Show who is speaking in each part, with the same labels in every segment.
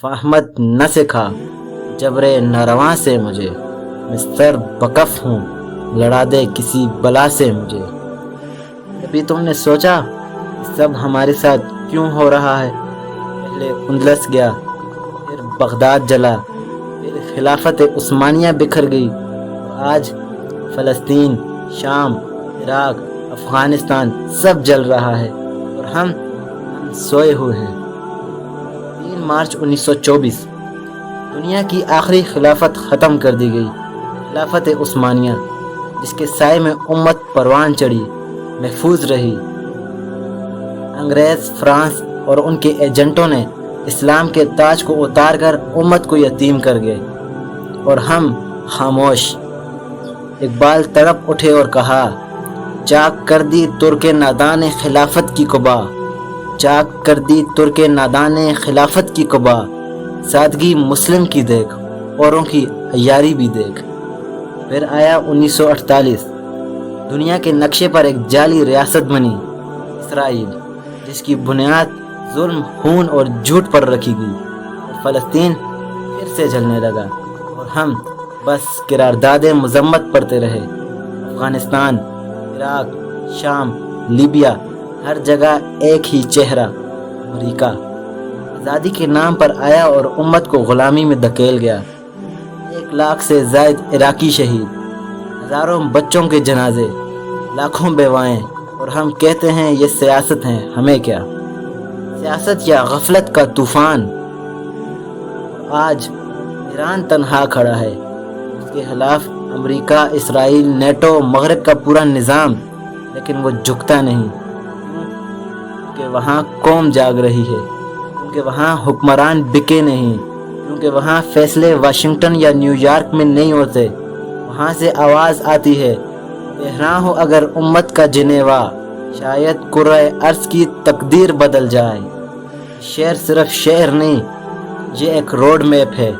Speaker 1: فہمت نہ سکھا جبر نارواں سے مجھے، میں سر بکف ہوں لڑا دے کسی بلا سے مجھے۔ کبھی تم نے سوچا سب ہمارے ساتھ کیوں ہو رہا ہے؟ پہلے اندلس گیا، پھر بغداد جلا، پھر خلافت عثمانیہ بکھر گئی، آج فلسطین، شام، عراق، افغانستان سب جل رہا ہے اور ہم سوئے ہوئے ہیں۔ 3 مارچ 1924 دنیا کی آخری خلافت ختم کر دی گئی، خلافت عثمانیہ، جس کے سائے میں امت پروان چڑھی، محفوظ رہی۔ انگریز، فرانس اور ان کے ایجنٹوں نے اسلام کے تاج کو اتار کر امت کو یتیم کر گئے اور ہم خاموش۔ اقبال تڑپ اٹھے اور کہا، چاک کر دی ترک نادان خلافت کی قبا، چاک کر دی ترک نادان خلافت کی قبا، سادگی مسلم کی دیکھ اوروں کی عیاری بھی دیکھ۔ پھر آیا 1948، دنیا کے نقشے پر ایک جعلی ریاست بنی، اسرائیل، جس کی بنیاد ظلم، خون اور جھوٹ پر رکھی گئی، اور فلسطین پھر سے جلنے لگا اور ہم بس قرارداد مذمت پڑھتے رہے۔ افغانستان، عراق، شام، لیبیا، ہر جگہ ایک ہی چہرہ، امریکہ آزادی کے نام پر آیا اور امت کو غلامی میں دھکیل گیا۔ 1 لاکھ سے زائد عراقی شہید، ہزاروں بچوں کے جنازے، لاکھوں بیوائیں، اور ہم کہتے ہیں یہ سیاست ہے، ہمیں کیا؟ سیاست یا غفلت کا طوفان؟ آج ایران تنہا کھڑا ہے، اس کے خلاف امریکہ، اسرائیل، نیٹو، مغرب کا پورا نظام، لیکن وہ جھکتا نہیں، کیونکہ وہاں قوم جاگ رہی ہے، کیونکہ وہاں حکمران بکے نہیں، کیونکہ وہاں فیصلے واشنگٹن یا نیو یارک میں نہیں ہوتے، وہاں سے آواز آتی ہے، تہران ہو اگر امت کا جنیوا، شاید کرۂ ارض کی تقدیر بدل جائے۔ شہر صرف شہر نہیں، یہ ایک روڈ میپ ہے،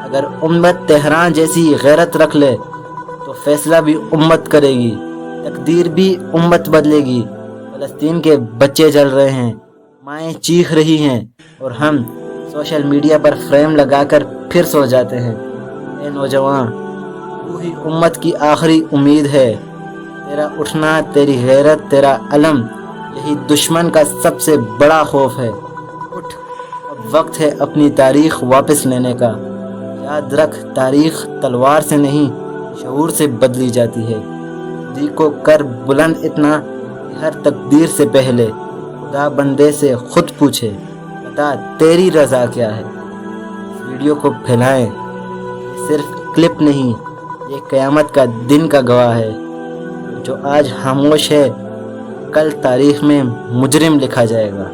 Speaker 1: اگر امت تہران جیسی غیرت رکھ لے تو فیصلہ بھی امت کرے گی، تقدیر بھی امت بدلے گی۔ فلسطین کے بچے جل رہے ہیں، مائیں چیخ رہی ہیں، اور ہم سوشل میڈیا پر فریم لگا کر پھر سو جاتے ہیں۔ اے نوجوان، تو ہی امت کی آخری امید ہے، تیرا اٹھنا، تیری غیرت، تیرا علم، یہی دشمن کا سب سے بڑا خوف ہے۔ اٹھ، اب وقت ہے اپنی تاریخ واپس لینے کا۔ یاد رکھ، تاریخ تلوار سے نہیں، شعور سے بدلی جاتی ہے۔ دی کو کر بلند اتنا کہ ہر تقدیر سے پہلے خدا بندے سے خود پوچھے، بتا تیری رضا کیا ہے۔ اس ویڈیو کو پھیلائیں، یہ صرف کلپ نہیں، یہ قیامت کا دن کا گواہ ہے۔ جو آج خاموش ہے، کل تاریخ میں مجرم لکھا جائے گا۔